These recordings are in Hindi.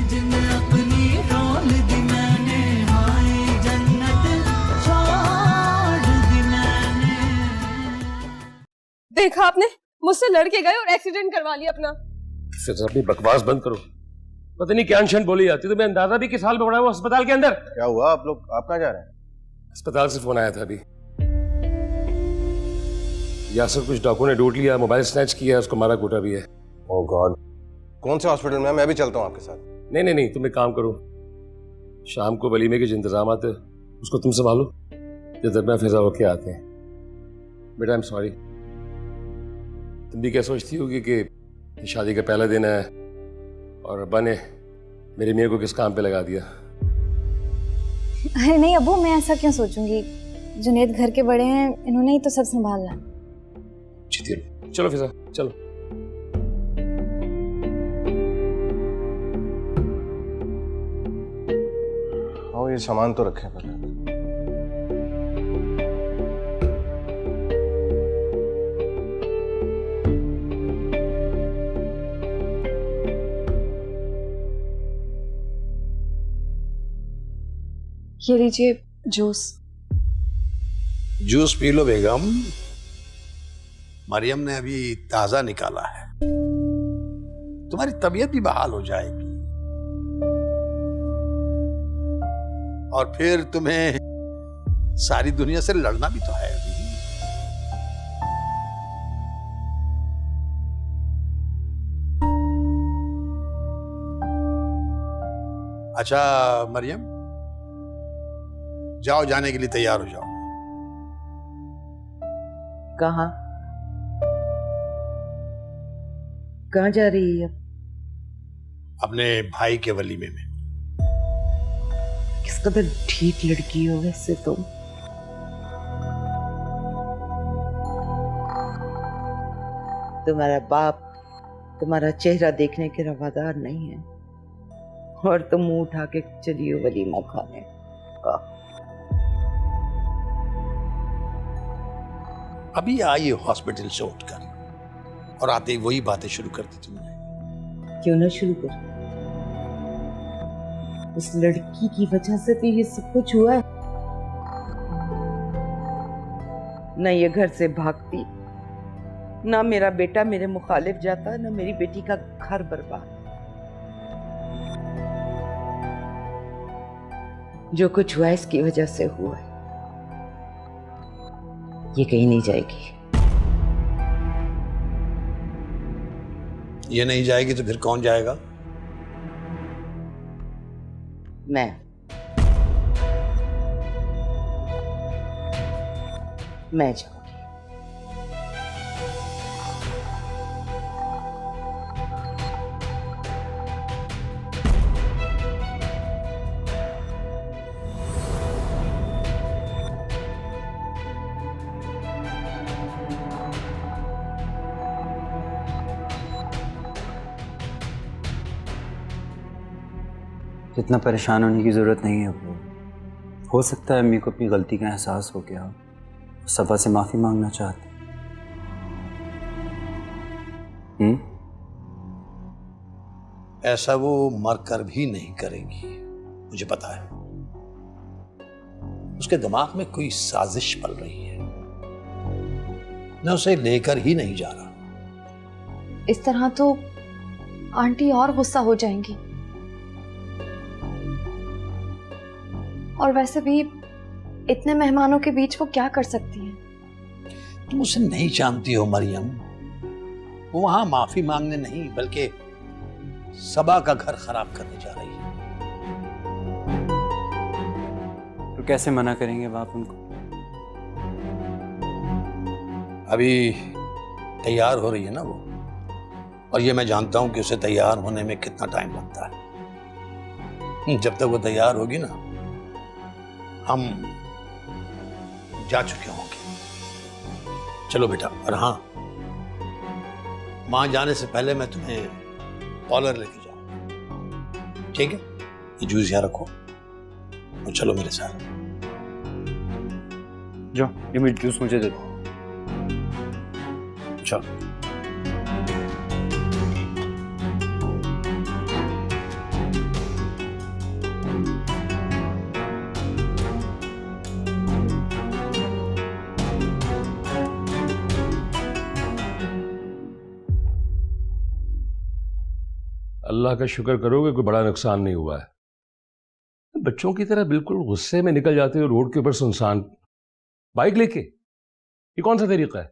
जिन अपनी रोल दी मैंने, हाय जन्नत छोड़ दी मैंने। देखा आपने, मुझसे लड़के गए और एक्सीडेंट करवा लिया अपना। फिर अपनी बकवास बंद करो, पता नहीं क्या अनशन बोली जाती, तुम्हें अंदाजा भी किस हाल में पड़ा है वो अस्पताल के अंदर। क्या हुआ आप लोग, आप कहाँ जा रहे हैं? अस्पताल से फोन आया था अभी, यासर कुछ डाकुओं ने ढूंढ लिया, मोबाइल स्नैच किया, उसको मारा कूटा भी है। ओह गॉड, कौन से हॉस्पिटल में? मैं भी चलता हूँ आपके साथ। नहीं नहीं नहीं, तुम एक काम करो, शाम को वलीमे के जो इंतजाम आते उसको तुम संभालो, जब तक मैं फिजा होके आते हैं। बेटा आई एम सॉरी, तुम भी क्या सोचती होगी कि शादी का पहला दिन है और अब्बा ने मेरी मियाँ को किस काम पे लगा दिया। अरे नहीं अब्बू, मैं ऐसा क्यों सोचूंगी, जुनेद घर के बड़े हैं, इन्होंने ही तो सब संभालना है। चलो फिजा चलो। हाँ ये सामान तो रखे पहले। ये लीजिए जूस। जूस पी लो बेगम, मरियम ने अभी ताजा निकाला है, तुम्हारी तबीयत भी बहाल हो जाएगी और फिर तुम्हें सारी दुनिया से लड़ना भी तो है अभी। अच्छा मरियम, जाओ, जाने के लिए तैयार हो जाओ। कहाँ कहाँ जा रही है? अपने भाई के वलीमे में। किस कदर ठीक लड़की हो वैसे तुम। तुम्हारा बाप तुम्हारा चेहरा देखने के रवादार नहीं है और तुम मुंह उठा के चली हो वलीमा खाने का। अभी आई हॉस्पिटल से उठकर और आते ही वही बातें शुरू कर दी तुमने। क्यों ना शुरू कर, उस लड़की की वजह से तो ये सब कुछ हुआ है। न ये घर से भागती, ना मेरा बेटा मेरे मुखालिफ जाता, ना मेरी बेटी का घर बर्बाद। जो कुछ हुआ इसकी वजह से हुआ है, ये कहीं नहीं जाएगी। ये नहीं जाएगी तो फिर कौन जाएगा? मैं जाऊंगी। इतना परेशान होने की ज़रूरत नहीं है अब्बू। हो सकता है अम्मी को अपनी गलती का एहसास हो गया, सफ़ा से माफ़ी मांगना चाहते। ऐसा वो मरकर भी नहीं करेगी, मुझे पता है। उसके दिमाग में कोई साजिश पल रही है, मैं उसे लेकर ही नहीं जा रहा। इस तरह तो आंटी और गुस्सा हो जाएंगी, और वैसे भी इतने मेहमानों के बीच वो क्या कर सकती हैं? तुम उसे नहीं जानती हो मरियम, वो वहां माफी मांगने नहीं बल्कि सबा का घर खराब करने जा रही है। तो कैसे मना करेंगे बाप उनको? अभी तैयार हो रही है ना वो, और ये मैं जानता हूं कि उसे तैयार होने में कितना टाइम लगता है। जब तक वो तैयार होगी ना, हम जा चुके होंगे। चलो बेटा, और हाँ, वहां जाने से पहले मैं तुम्हें कॉलर लेके जाऊंगा, ठीक है? ये जूस यहाँ रखो और चलो मेरे साथ। जो ये मिर्च जूस मुझे दे दो। चलो। अल्लाह का शुक्र करो कि कोई बड़ा नुकसान नहीं हुआ है। बच्चों की तरह बिल्कुल गुस्से में निकल जाते हो रोड के ऊपर सुनसान बाइक लेके, ये कौन सा तरीका है?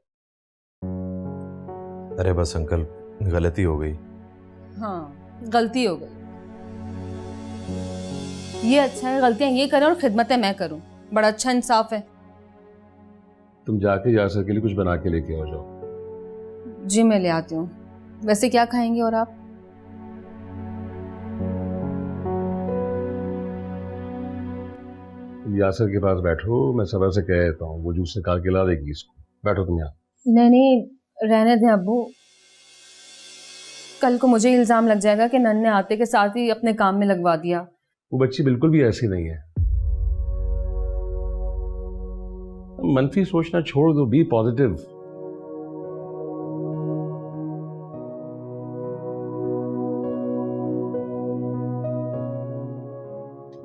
अरे बस अंकल, गलती हो गई। हाँ, गलती हो गई। ये अच्छा है गलतियां ये करें और खिदमतें मैं करूं, बड़ा अच्छा इंसाफ है। तुम जाके यासर के लिए कुछ बना के लेके आओ जाओ। जी मैं ले आती हूँ। वैसे क्या खाएंगे और आप? तुम यासर के पास बैठो, मैं सबर से कह देता हूँ, वो जूस निकाल के ला देगी इसको। बैठो तुम यहाँ। नहीं, रहने दें अब्बू। कल को मुझे इल्जाम लग जाएगा कि नन ने आते के साथ ही अपने काम में लगवा दिया। वो बच्ची बिल्कुल भी ऐसी नहीं है। मनफी सोचना छोड़ दो, बी पॉजिटिव।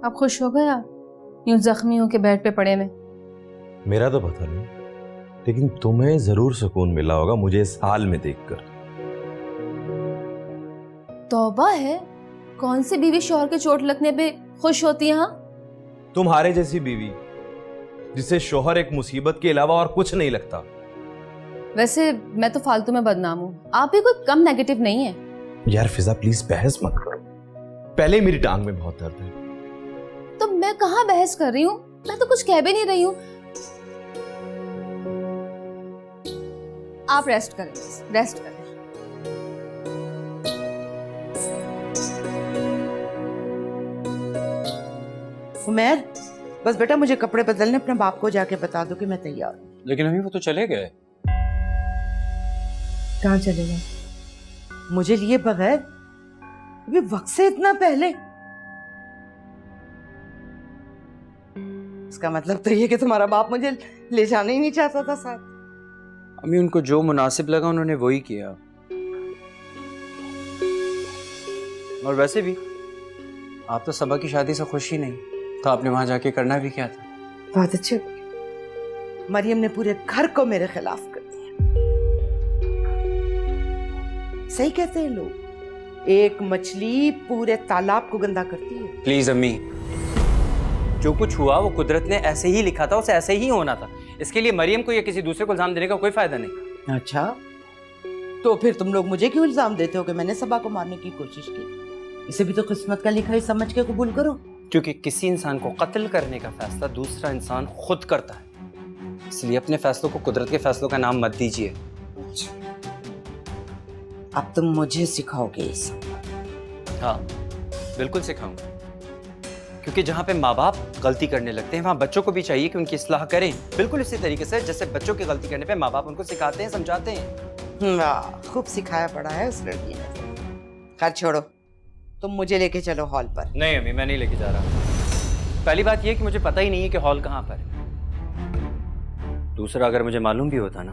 आप खुश हो गया यूं जख्मी हो के बेड पे पड़े में? मेरा तो पता नहीं, लेकिन तुम्हें जरूर सुकून मिला होगा मुझे इस हाल में देखकर। तौबा है, कौन सी बीवी शौहर के चोट लगने पे खुश होती है? हाँ, तुम्हारे जैसी बीवी जिसे शौहर एक मुसीबत के अलावा और कुछ नहीं लगता। वैसे मैं तो फालतू में बदनाम हूँ, आप भी कोई कम नेगेटिव नहीं है। यार फिजा प्लीज बहस मत करो, पहले मेरी टांग में बहुत दर्द है। तो मैं कहाँ बहस कर रही हूँ, मैं तो कुछ कह भी नहीं रही हूँ। आप रेस्ट करें, रेस्ट करें। उमर, बस बेटा मुझे कपड़े बदलने अपने बाप को जाके बता दो कि मैं तैयार हूँ। लेकिन अभी वो तो चले गए। कहाँ चले गए? मुझे लिए बगैर? अभी वक्त से इतना पहले? इसका मतलब तो ये कि तुम्हारा बाप मुझे ले जाना ही नहीं चाहता था साथ। अम्मी उनको जो मुनासिब लगा उन्होंने वही किया। और वैसे भी आप तो सबा की शादी से खुश ही नहीं, तो आपने वहां जाके करना भी क्या था? बहुत अच्छे। मरियम ने पूरे घर को मेरे खिलाफ कर दिया। सही कहते हैं लोग, एक मछली पूरे तालाब को गंदा करती है। प्लीज अम्मी, जो कुछ हुआ वो कुदरत ने ऐसे ही लिखा था, उसे ऐसे ही होना था। इसके लिए मरियम को या किसी दूसरे को इल्जाम देने का कोई फायदा नहीं। अच्छा, तो फिर तुम लोग मुझे क्यों इल्जाम देते हो कि मैंने सबा को मारने की कोशिश की? इसे भी तो किस्मत का लिखा ही समझ के कबूल करो। क्योंकि किसी इंसान को कत्ल करने का फैसला दूसरा इंसान खुद करता है, इसलिए अपने फैसलों को कुदरत के फैसलों का नाम मत दीजिए। अब तुम मुझे सिखाओगे ये सब? हाँ बिल्कुल सिखाऊंगा, क्योंकि जहाँ पे माँ बाप गलती करने लगते हैं वहाँ बच्चों को भी चाहिए कि उनकी इस्लाह करें, बिल्कुल इसी तरीके से जैसे बच्चों की गलती करने पे माँ बाप उनको सिखाते हैं, समझाते हैं। वाह, खूब सिखाया पड़ा है उस लड़की ने। खैर छोड़ो, तुम मुझे लेके चलो हॉल पर। नहीं अम्मी, मैं नहीं लेके जा रहा। पहली बात यह कि मुझे पता ही नहीं है कि हॉल कहाँ पर है। दूसरा, अगर मुझे मालूम भी होता ना,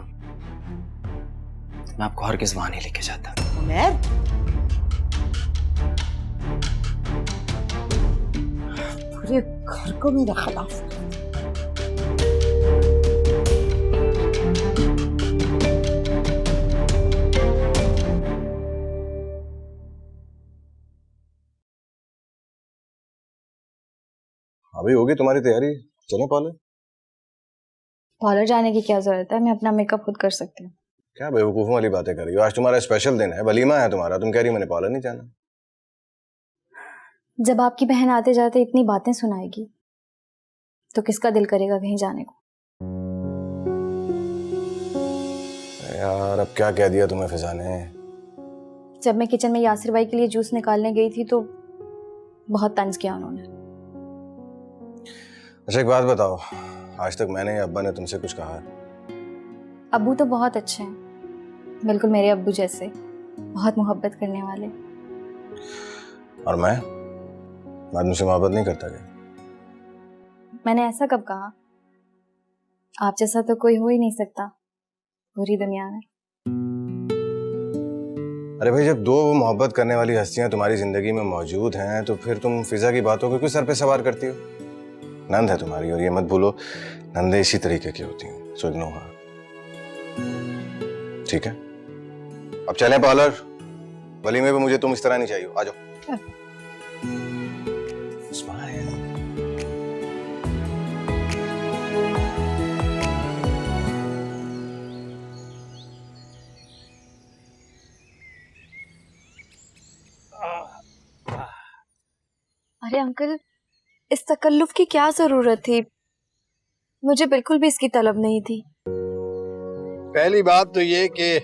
मैं आपको हर किस वहां नहीं लेके जाता। उमर, पूरे घर को मेरे खिलाफ। अभी होगी तुम्हारी तैयारी, चलें पार्लर? पार्लर जाने की क्या जरूरत है, मैं अपना मेकअप खुद कर सकती हूँ। क्या बेवकूफों वाली बातें कर रही हो? आज तुम्हारा स्पेशल दिन है, वलीमा है तुम्हारा, तुम कह रही हो मैंने पार्लर नहीं जाना। जब आपकी बहन आते जाते इतनी बातें सुनाएगी तो किसका दिल करेगा कहीं जाने को? यार अब क्या कह दिया तुम्हें फिजा ने? जब मैं किचन में यासिर भाई के लिए जूस निकालने गई थी तो बहुत तंज किया उन्होंने। अच्छा एक बात बताओ, आज तक मैंने या अब्बा ने तुमसे कुछ कहा? अब्बू तो बहुत अच्छे हैं, बिल्कुल मेरे अब्बू जैसे, बहुत मोहब्बत करने वाले। और मैं तुमसे मोहब्बत नहीं करता क्या? मैंने ऐसा कब कहा? आप जैसा तो कोई हो ही नहीं सकता पूरी दुनिया में। अरे भाई, जब दो मोहब्बत करने वाली हस्तियां तुम्हारी जिंदगी में मौजूद हैं तो फिर तुम फिजा की बातों को क्यों सर पे सवार करती हो? नंद है तुम्हारी, और ये मत भूलो नंदे इसी तरीके की होती हैं, सुन लो। हाँ ठीक है, अब चलें पार्लर। वलीमे पे मुझे तुम इस तरह नहीं चाहिए, आ जाओ। स्माइल। अरे अंकल, इस तकल्लुफ की क्या जरूरत थी? मुझे बिल्कुल भी इसकी तलब नहीं थी। पहली बात तो ये कि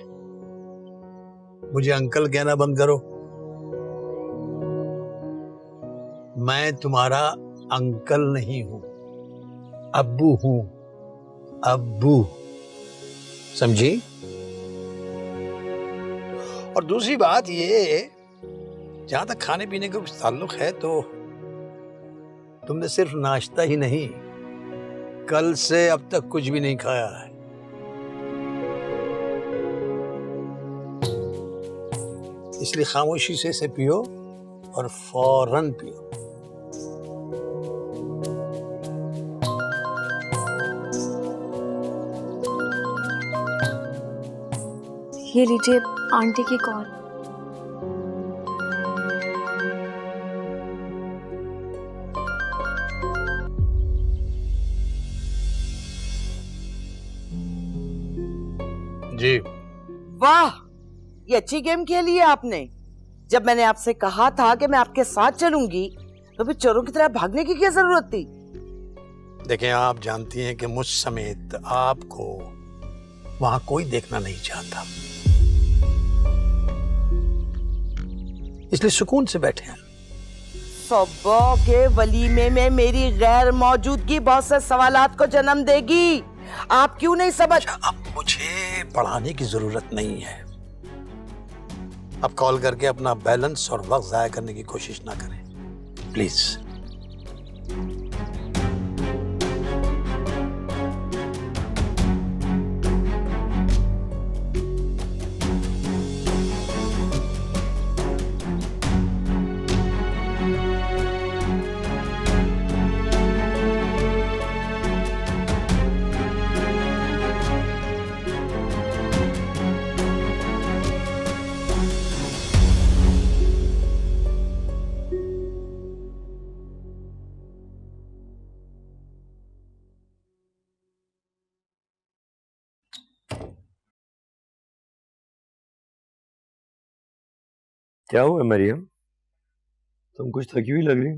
मुझे अंकल कहना बंद करो। मैं तुम्हारा अंकल नहीं हूं, अब्बू हूं, अब्बू, समझी? और दूसरी बात ये, जहां तक खाने पीने का कुछ ताल्लुक है तो तुमने सिर्फ नाश्ता ही नहीं, कल से अब तक कुछ भी नहीं खाया है। इसलिए खामोशी से इसे पियो और फौरन पियो। ये लीजिए आंटी की कॉल। जी। वाह, ये अच्छी गेम खेली है आपने। जब मैंने आपसे कहा था कि मैं आपके साथ चलूंगी तो फिर चोरों की तरह भागने की क्या जरूरत थी? देखें, आप जानती हैं कि मुझ समेत आपको वहां कोई देखना नहीं चाहता, इसलिए सुकून से बैठे हैं। सुबह के वलीमे में मेरी गैर मौजूदगी बहुत से सवालात को जन्म देगी। आप क्यों नहीं समझ? अब मुझे पढ़ाने की जरूरत नहीं है। अब कॉल करके अपना बैलेंस और वक्त जाया करने की कोशिश ना करें, प्लीज। क्या हुआ मरियम, तुम कुछ थकी हुई लग रही?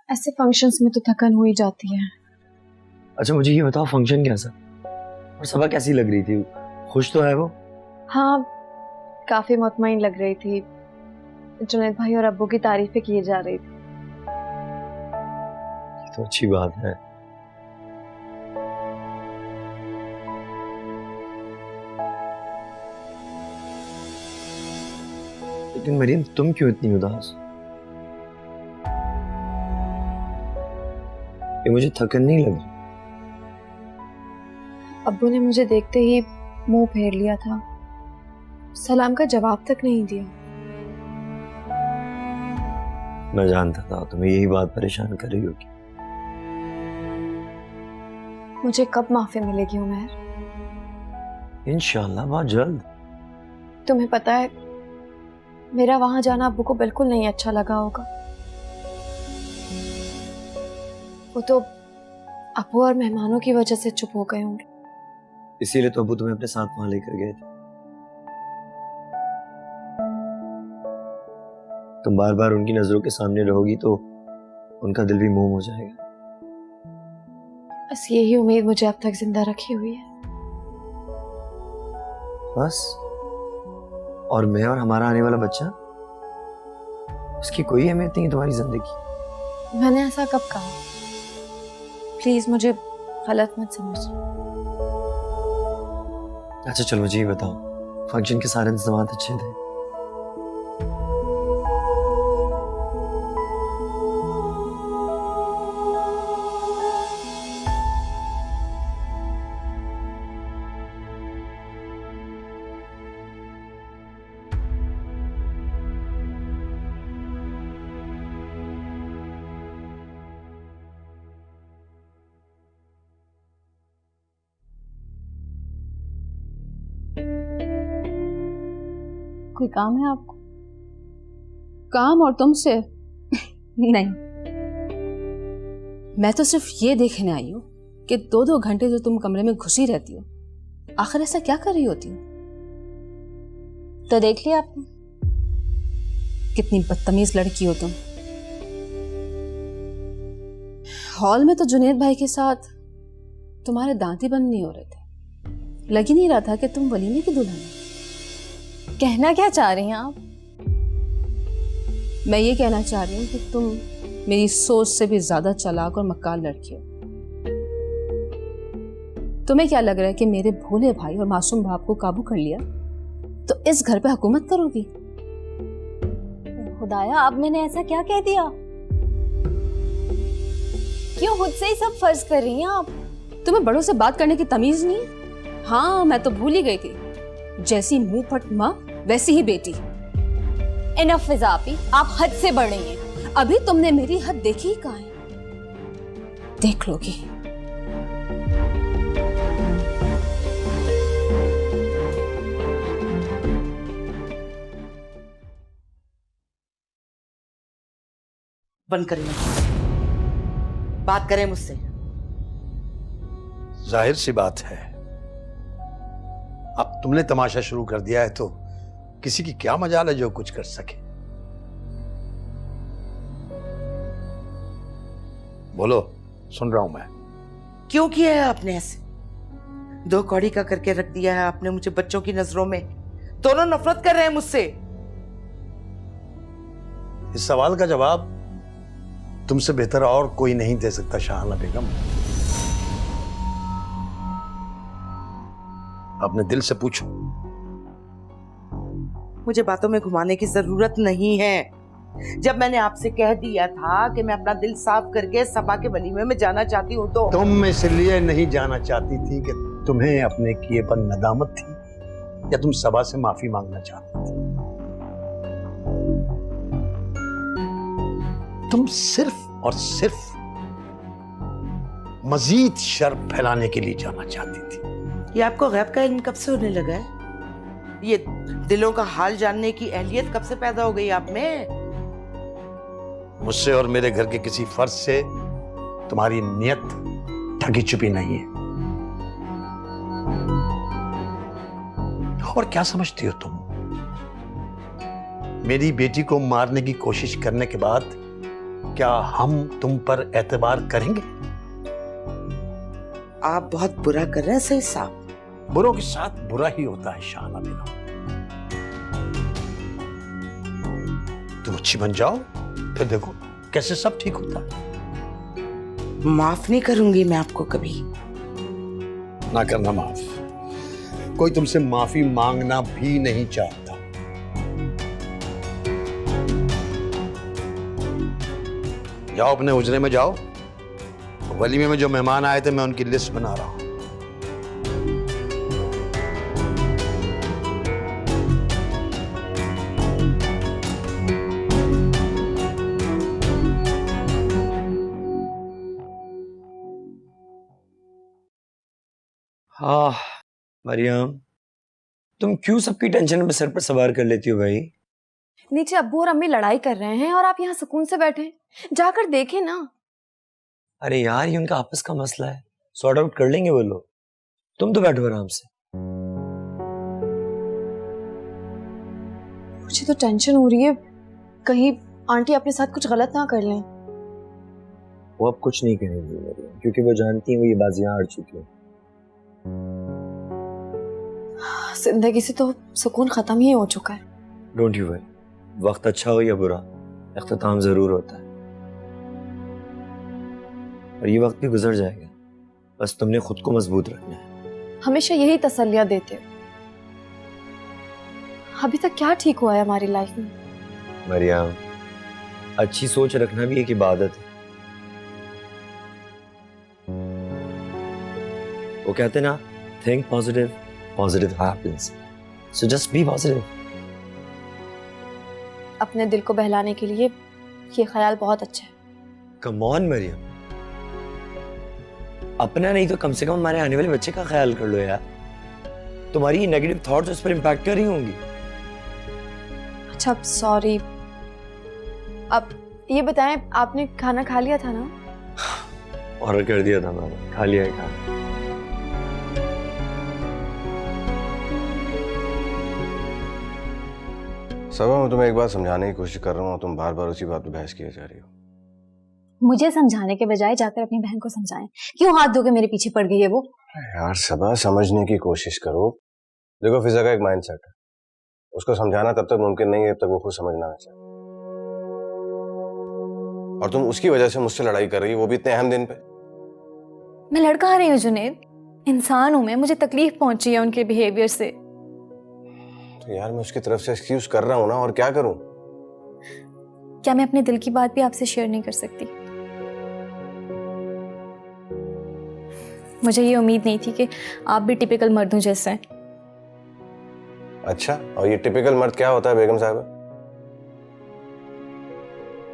ऐसे फंक्शंस में तो थकन हो ही जाती है। अच्छा मुझे ये बताओ, फंक्शन कैसा और सबा कैसी लग रही थी? खुश तो है वो? हाँ, काफी मुतमईन लग रही थी। जुनैद भाई और अब्बू की तारीफें की जा रही थी। ये तो अच्छी बात है। लेकिन मरियम तुम क्यों इतनी उदास? ये मुझे थकन नहीं लग रही। अब्बू ने मुझे देखते ही मुंह फेर लिया था, सलाम का जवाब तक नहीं दिया। मैं जानता था तुम्हें यही बात परेशान कर रही होगी। मुझे कब माफी मिलेगी उमर? इंशाल्लाह बहुत जल्द। तुम्हें पता है, मेरा वहां जाना अब्बू को बिल्कुल नहीं अच्छा लगा होगा। वो तो अब्बू और मेहमानों की वजह से चुप हो गए होंगे। इसीलिए तो अब्बू तुम्हें अपने साथ वहां लेकर गए थे। तुम बार बार उनकी नजरों के सामने रहोगी तो उनका दिल भी मोम हो जाएगा। बस यही उम्मीद मुझे अब तक जिंदा रखी हुई है। बस? और मैं और हमारा आने वाला बच्चा, उसकी कोई अहमियत नहीं है तुम्हारी जिंदगी? मैंने ऐसा कब कहा? प्लीज मुझे गलत मत समझ। अच्छा चलो मुझे ये बताओ, फंक्शन के सारे इंतजाम अच्छे थे? कोई काम है आपको? काम और तुमसे नहीं, मैं तो सिर्फ ये देखने आई हूँ कि 2-2 घंटे जो तुम कमरे में घुसी रहती हो, आखिर ऐसा क्या कर रही होती हो? तो देख लिया आपने। कितनी बदतमीज लड़की हो तुम। हॉल में तो जुनेद भाई के साथ तुम्हारे दांत ही बंद नहीं हो रहे थे। लग ही नहीं रहा था कि तुम वलीमे की दुल्हन हो। कहना क्या चाह रही हैं आप? मैं ये कहना चाह रही हूँ कि तुम मेरी सोच से भी ज्यादा चालाक और मक्कार लड़की हो। तुम्हें क्या लग रहा है कि मेरे भोले भाई और मासूम बाप को काबू कर लिया तो इस घर पे हुकूमत करोगी? खुदाया, अब मैंने ऐसा क्या कह दिया? क्यों खुद से ही सब फर्ज कर रही हैं आप? तुम्हें बड़ों से बात करने की तमीज नहीं? हाँ, मैं तो भूल ही गई थी, जैसी मुंह फट माँ वैसी ही बेटी। इनफ फिजा आपी, आप हद से बढ़ रही हैं। अभी तुमने मेरी हद देखी ही कहाँ है? देख लोगी। बंद करें, बात करें मुझसे। जाहिर सी बात है, अब तुमने तमाशा शुरू कर दिया है तो किसी की क्या मजाल है जो कुछ कर सके। बोलो, सुन रहा हूं मैं। क्यों किया है आपने ऐसे? 2 कौड़ी का करके रख दिया है आपने मुझे बच्चों की नजरों में। दोनों नफरत कर रहे हैं मुझसे। इस सवाल का जवाब तुमसे बेहतर और कोई नहीं दे सकता शाहाना बेगम। अपने दिल से पूछो। मुझे बातों में घुमाने की जरूरत नहीं है। जब मैंने आपसे कह दिया था कि मैं अपना दिल साफ करके सभा के वलीमे में जाना चाहती हूँ तो तुम इसलिए नहीं जाना चाहती थी कि तुम्हें अपने किए पर नदामत थी, या तुम सभा से माफी मांगना चाहती थी? तुम सिर्फ और सिर्फ मजीद शर फैलाने के लिए जाना चाहती थी। ये आपको गैब का इल्म कब से होने लगा है? ये दिलों का हाल जानने की अहलियत कब से पैदा हो गई आप में? मुझसे और मेरे घर के किसी फर्ज से तुम्हारी नियत ठगी छुपी नहीं है। और क्या समझती हो तुम? मेरी बेटी को मारने की कोशिश करने के बाद क्या हम तुम पर एतबार करेंगे? आप बहुत बुरा कर रहे हैं सही साहब। बुरों के साथ बुरा ही होता है शाहाना बेगम। तुम अच्छी बन जाओ, फिर देखो कैसे सब ठीक होता है। माफ नहीं करूंगी मैं आपको कभी। ना करना माफ। कोई तुमसे माफी मांगना भी नहीं चाहता। जाओ अपने उजरे में जाओ। वलीमे में जो मेहमान आए थे मैं उनकी लिस्ट बना रहा हूं। हाँ मरियम, तुम क्यों सबकी टेंशन में सर पर सवार कर लेती हो भाई? नीचे अब्बू और अम्मी लड़ाई कर रहे हैं और आप यहाँ सुकून से बैठे हैं। जाकर देखें ना। अरे यार, ये उनका आपस का मसला है, सॉर्ट आउट कर लेंगे वो लोग। तुम तो बैठो आराम से। मुझे तो टेंशन हो रही है, कहीं आंटी अपने साथ कुछ गलत ना कर लें। वो अब कुछ नहीं करेंगी मरियम, क्योंकि वो जानती हैं वो ये बाजियां हार चुकी हैं। जिंदगी से तो सुकून खत्म ही हो चुका है। डोंट यू वरी, वक्त अच्छा हो या बुरा, इख्तिताम जरूर होता है और ये वक्त भी गुजर जाएगा। बस तुमने खुद को मजबूत रखना है। हमेशा यही तसल्लियां देते हो। अभी तक क्या ठीक हुआ है हमारी लाइफ में? मरियम, अच्छी सोच रखना भी एक इबादत है। वो कहते ना, think positive, positive happens. So just be positive. अपने दिल को बहलाने के लिए ये ख्याल बहुत अच्छा है। कम ऑन मरियम, अपना नहीं तो कम से कम हमारे आने वाले बच्चे का ख्याल कर लो यार। तुम्हारी नेगेटिव थॉट्स उस पर इम्पैक्ट कर रही होंगी। अच्छा सॉरी, अब ये बताएं, आपने खाना खा लिया था ना? ऑर्डर कर दिया था मैंने, खा लिया है खाना। सबा, मैं तुम्हें एक बात समझाने की कोशिश कर रहा हूँ, तुम बार बार उसी बात पे बहस किए जा रही हो। मुझे समझाने के बजाय जाकर अपनी बहन को समझाएं। क्यों हाथ धो के मेरे पीछे पड़ गई है वो? यार सबा, समझने की कोशिश करो। देखो, फिजा का एक माइंडसेट है, उसको समझाना तब तक मुमकिन नहीं है जब तक वो खुद समझना ना चाहे। और तुम उसकी वजह से मुझसे लड़ाई कर रही हो, वो भी इतने अहम दिन पे। मैं लड़का रही हूँ जुनेद, इंसान हूं मैं, मुझे तकलीफ पहुंची है उनके बिहेवियर से। तो यार मैं उसकी तरफ से एक्सक्यूज कर रहा हूँ ना, और क्या करूँ? क्या मैं अपने दिल की बात भी आपसे शेयर नहीं कर सकती? मुझे ये उम्मीद नहीं थी कि आप भी टिपिकल मर्दों जैसे हैं। अच्छा, और ये टिपिकल मर्द क्या होता है बेगम साहब?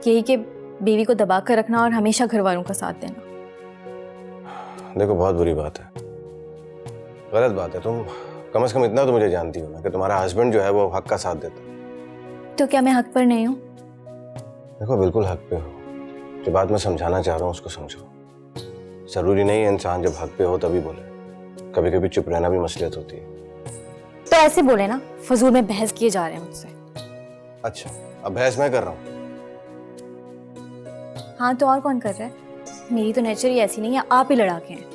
यही कि बीवी को दबा कर रखना और हमेशा घर वालों का साथ देना। देखो, बहुत बुरी बात है, गलत बात है। तुम कम से कम इतना तो मुझे जानती हो ना कि तुम्हारा हस्बैंड जो है वो हक का साथ देता है। तो क्या मैं हक पर नहीं हूँ? देखो, बिल्कुल हक पे हो। जो बात मैं समझाना चाह रहा हूँ उसको समझो। जरूरी नहीं है इंसान जब हक पे हो तभी बोले, कभी कभी चुप रहना भी मसलियत होती है। तो ऐसे बोले ना, फजूल में बहस किए जा रहे हैं मुझसे। अच्छा, अब बहस मैं कर रहा हूँ? हाँ, तो और कौन कर रहा है? मेरी तो नेचर ही ऐसी नहीं है, आप ही लड़ाके हैं।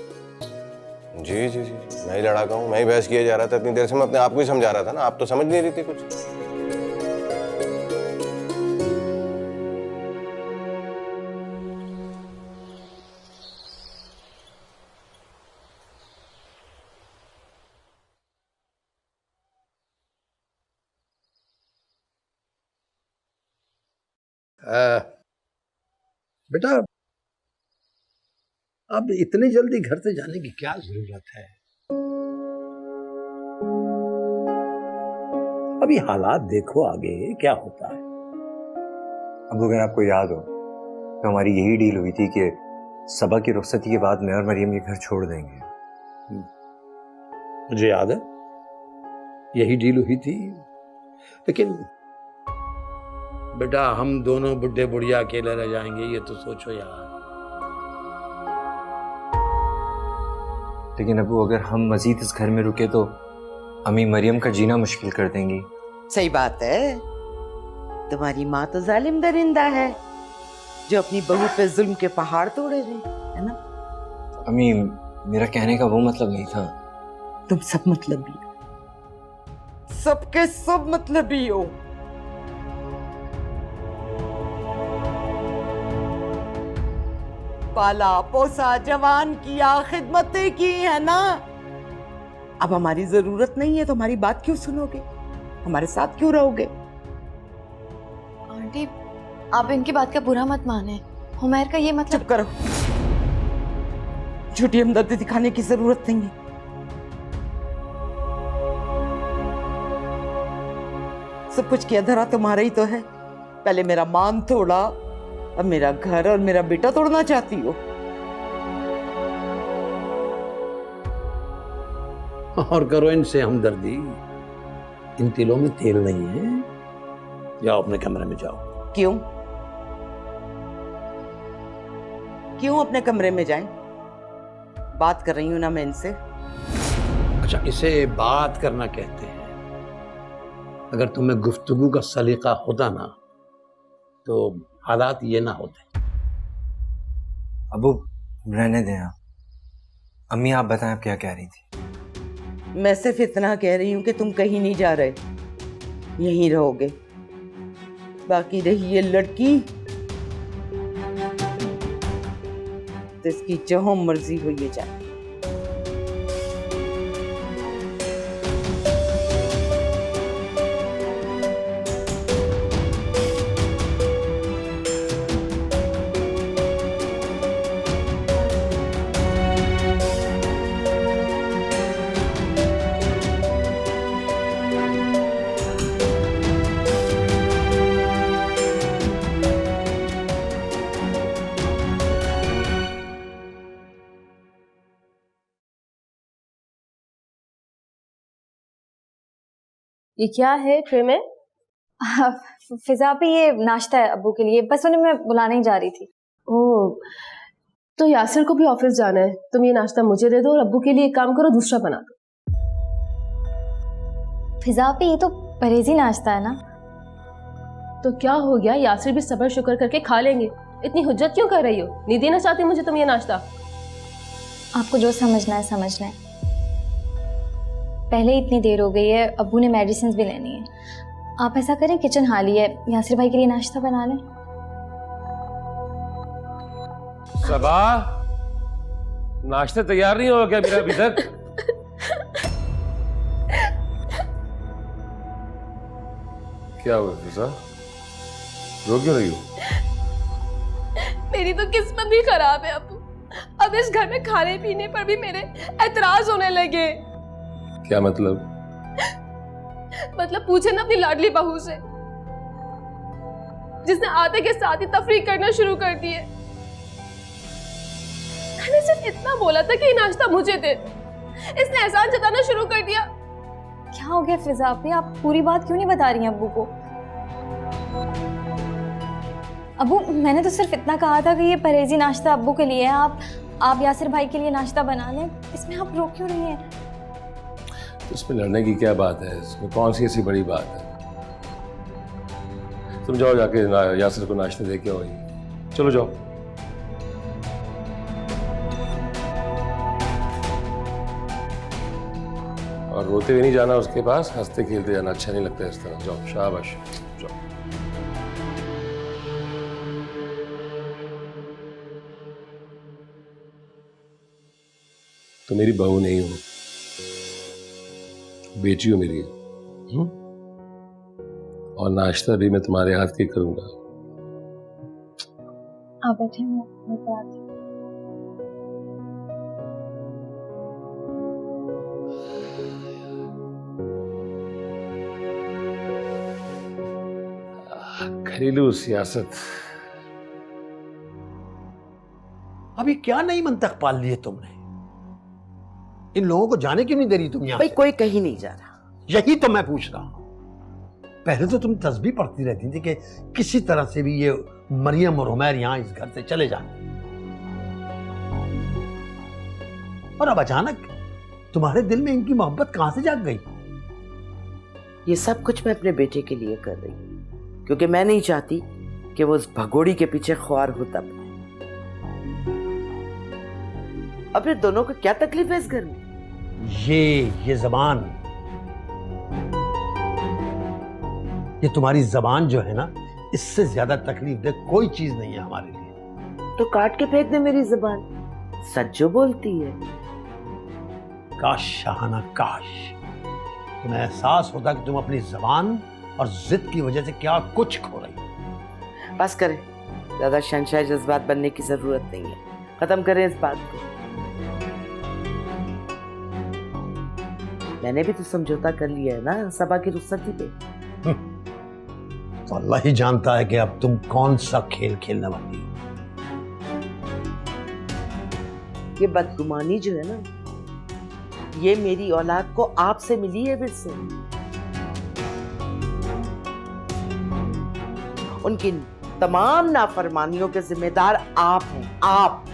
जी जी जी, मैं ही लड़ाका हूँ, मैं ही बहस किया जा रहा था। इतनी देर से मैं अपने आप को ही समझा रहा था ना, आप तो समझ नहीं रही थी कुछ। बेटा, अब इतनी जल्दी घर से जाने की क्या जरूरत है? अभी हालात देखो आगे क्या होता है। अब अगर आपको याद हो तो हमारी यही डील हुई थी कि सबा की रुखसती के बाद मैं और मरियम ये घर छोड़ देंगे। मुझे याद है यही डील हुई थी, लेकिन बेटा हम दोनों बुढ़े बुढ़िया अकेले रह जाएंगे, ये तो सोचो यार। लेकिन अबू, अगर हम मजीद इस घर में रुके तो अम्मी मरियम का जीना मुश्किल कर देंगी। सही बात है, तुम्हारी माँ तो जालिम दरिंदा है जो अपनी बहू पे जुल्म के पहाड़ तोड़े रही है ना। अम्मी, मेरा कहने का वो मतलब नहीं था। तुम सब मतलबी हो, सबके सब मतलबी हो। पाला पोसा, जवान किया, खिदमतें की है ना। अब हमारी जरूरत नहीं है तो हमारी बात क्यों सुनोगे, हमारे साथ क्यों रहोगे? आंटी, आप इनकी बात का बुरा मत माने। हुमैर का ये मतलब। चुप करो, झूठी हमदर्दी दिखाने की जरूरत नहीं है। सब कुछ किया धरा तुम्हारा ही तो है। पहले मेरा मान तोड़ा, अब मेरा घर और मेरा बेटा तोड़ना चाहती हो। और करो इनसे हमदर्दी, इन तिलों में तेल नहीं है। जाओ अपने कमरे में जाओ। क्यों क्यों अपने कमरे में जाएं? बात कर रही हूं ना मैं इनसे। अच्छा, इसे बात करना कहते हैं। अगर तुम्हें गुफ्तगू का सलीका होता ना तो हालात ये ना होते। अबू, रहने दें आप। अम्मी, आप बताएं आप क्या कह रही थी? मैं सिर्फ इतना कह रही हूं कि तुम कहीं नहीं जा रहे, यहीं रहोगे। बाकी रही ये लड़की, तो इसकी जो मर्जी हो ये जाए। ये क्या है ट्रे में? फिजा पे ये नाश्ता है अब्बू के लिए, बस उन्हें मैं बुलाने ही जा रही थी। ओह, तो यासिर को भी ऑफिस जाना है, तुम ये नाश्ता मुझे दे दो और अब्बू के लिए एक काम करो, दूसरा बना दो। फिजा पे ये तो परहेजी नाश्ता है ना। तो क्या हो गया, यासिर भी सब्र शुक्र करके खा लेंगे, इतनी हुज्जत क्यों कर रही हो? नहीं देना चाहती मुझे तुम ये नाश्ता? आपको जो समझना है समझना है। पहले इतनी देर हो गई है, अब्बू ने मेडिसिन भी लेनी है। आप ऐसा करें, किचन खाली है, यासिर भाई के लिए नाश्ता बना लें। सबा, नाश्ता तैयार नहीं हुआ क्या मेरा अभी तक? क्या हुआ फिजा, रो क्यों रही हो? मेरी तो किस्मत भी खराब है अब्बू, अब इस घर में खाने पीने पर भी मेरे एतराज होने लगे। क्या मतलब? मतलब पूछे ना अपनी लाडली बहू से, जिसने आते के साथ ही तफरीक करना शुरू कर दी है। मैंने सिर्फ इतना बोला था कि ये नाश्ता मुझे दे, इसने एहसान जताना शुरू कर दिया। क्या हो गया फिजा आपी, आप पूरी बात क्यों नहीं बता रही हैं अब्बू को? अब्बू, मैंने तो सिर्फ इतना कहा था कि ये परहेजी नाश्ता अब्बू के लिए है, आप यासिर भाई के लिए नाश्ता बना लें। इसमें आप रो क्यों रही हैं? तो इसमें लड़ने की क्या बात है? इसमें कौन सी ऐसी बड़ी बात है? तुम जाओ, जाके यासिर को नाश्ता दे के आओ। चलो जाओ। और रोते हुए नहीं जाना उसके पास, हंसते खेलते जाना, अच्छा नहीं लगता इस तरह। जाओ, शाबाश, जाओ। तो मेरी बहू नहीं हो, बेटी हो मेरी। और नाश्ता भी मैं तुम्हारे हाथ के करूंगा। आप बैठे, मैं आती हूँ। घरेलू सियासत। अभी क्या नई मंतक पाल ली है तुमने? इन लोगों को जाने क्यों नहीं दे रही तुम यहाँ भाई से? कोई कहीं नहीं जा रहा। यही तो मैं पूछ रहा हूं। पहले तो तुम तस्बीह पढ़ती रहती थी कि किसी तरह से भी ये मरियम और उमैर यहाँ इस घर से चले जाए, और अब अचानक तुम्हारे दिल में इनकी मोहब्बत कहां से जाग गई? ये सब कुछ मैं अपने बेटे के लिए कर रही हूँ, क्योंकि मैं नहीं चाहती कि वो उस भगोड़ी के पीछे ख्वार होता बने। अपने दोनों को क्या तकलीफ है इस घर में? ये जबान, ये तुम्हारी जबान जो है ना, इससे ज्यादा तकलीफ दे कोई चीज नहीं है हमारे लिए। तो काट के फेंक दे मेरी जबान, सच जो बोलती है। काश शाहाना, काश तुम्हें एहसास होता कि तुम अपनी जबान और जिद की वजह से क्या कुछ खो रही। बस करें, ज्यादा शहंशाह जज्बात बनने की जरूरत नहीं है, खत्म करें इस बात को। मैंने भी तो समझौता कर लिया है ना सबा की रुखसती पे। तो अल्लाह ही जानता है कि अब तुम कौन सा खेल खेलने वाली हो। ये बदगुमानी जो है ना, ये मेरी औलाद को आपसे मिली है फिर से। उनकी तमाम नाफरमानियों के जिम्मेदार आप हैं, आप।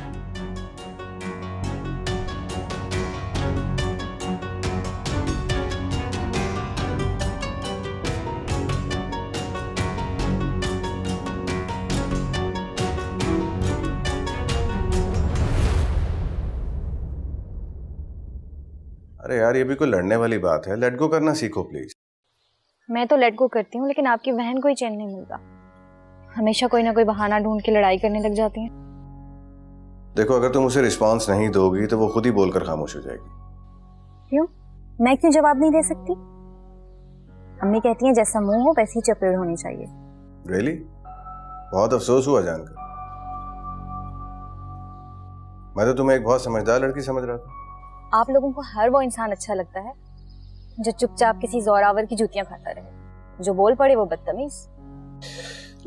अरे यार, ये भी कोई लड़ने वाली बात है? लेट गो करना सीखो प्लीज। मैं तो लेट गो करती हूँ, लेकिन आपकी बहन को ही चैन नहीं मिलता। हमेशा कोई ना कोई बहाना ढूंढ के लड़ाई करने लग जाती है। देखो, अगर तुम उसे रिस्पांस नहीं दोगी तो वो खुद ही बोलकर खामोश हो जाएगी। क्यों? मैं क्यों जवाब नहीं दे सकती? अम्मी कहती हैं जैसा मुंह हो वैसी चपेड़ होनी चाहिए। रियली? बहुत अफसोस हुआ जानकर। मैं तो तुम्हें एक बहुत समझदार लड़की समझ रहा था। आप लोगों को हर वो इंसान अच्छा लगता है जो चुपचाप किसी जोरावर की जूतियां खाता रहे, जो बोल पड़े वो बदतमीज।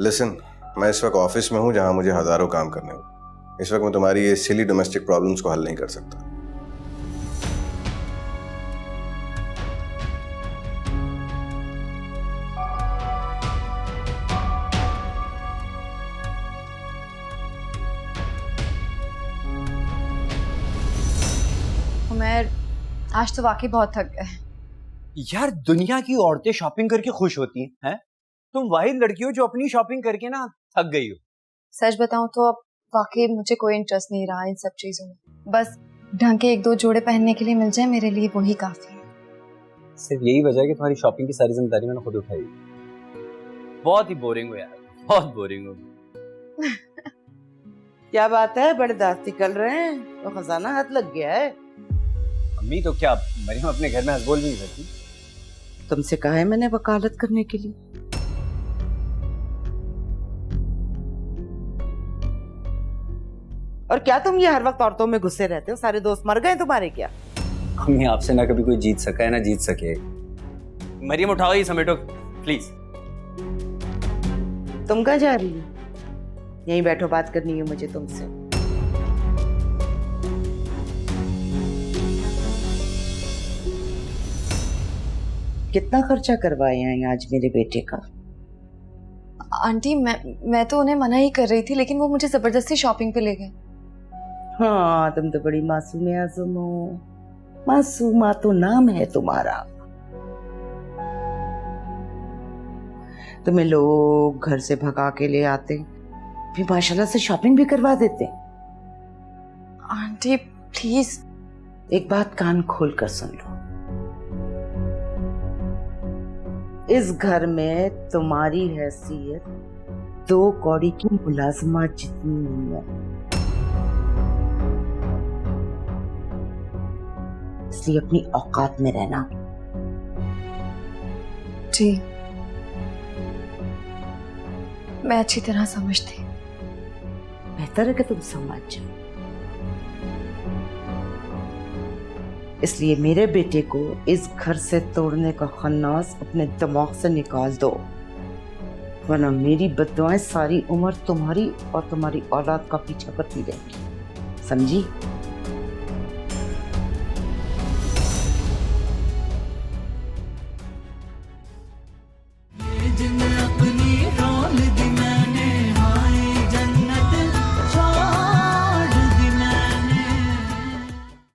लिसन, मैं इस वक्त ऑफिस में हूं जहां मुझे हजारों काम करने हो। इस वक्त मैं तुम्हारी ये सिली डोमेस्टिक प्रॉब्लम्स को हल नहीं कर सकता। आज तो वाकई बहुत थक गए। यार दुनिया की औरतें शॉपिंग करके खुश होती हैं, तुम वाहिद लड़की हो जो अपनी शॉपिंग करके ना थक गई हो। सच बताऊं तो अब वाकई मुझे कोई इंटरेस्ट नहीं रहा इन सब चीजों में। बस ढंग के 1-2 जोड़े पहनने के लिए मिल जाए मेरे लिए वही काफी है। सिर्फ यही वजह है कि तुम्हारी शॉपिंग की सारी जिम्मेदारी मैंने खुद उठाई। बहुत ही बोरिंग हो यार, बहुत बोरिंग हो। क्या बात है, बड़े दांत निकल रहे हैं, तो खजाना हाथ लग गया है। अम्मी तो क्या मरियम अपने घर में हंस बोल भी नहीं सकती। तुमसे कहा है मैंने वकालत करने के लिए। और क्या तुम ये हर वक्त औरतों में घुसे रहते हो? सारे दोस्त मर गए तुम्हारे क्या? अम्मी आपसे ना कभी कोई जीत सका है ना जीत सके। मरियम उठाओ ये समेटो प्लीज। तुम कहाँ जा रही हो? यहीं बैठो, बात करनी है मुझे तुमसे। कितना खर्चा करवाए हैं आज मेरे बेटे का? आंटी मैं तो उन्हें मना ही कर रही थी, लेकिन वो मुझे जबरदस्ती शॉपिंग पे ले गए। हाँ, तुम तो बड़ी मासूम आज़म हो। मासूमा तो नाम है तुम्हारा। तुम्हें लोग घर से भगा के ले आते, फिर माशाल्लाह से शॉपिंग भी करवा देते। Aunty please. एक बात कान खोल कर सुन लो, इस घर में तुम्हारी हैसियत 2 कौड़ी की मुलाजमा जितनी नहीं है, इसलिए अपनी औकात में रहना। जी मैं अच्छी तरह समझती। बेहतर है कि तुम समझ जाओ। इसलिए मेरे बेटे को इस घर से तोड़ने का खन्नास अपने दिमाग से निकाल दो, वरना मेरी बद्दुआएं सारी उम्र तुम्हारी और तुम्हारी औलाद का पीछा करती रहेंगी। समझी?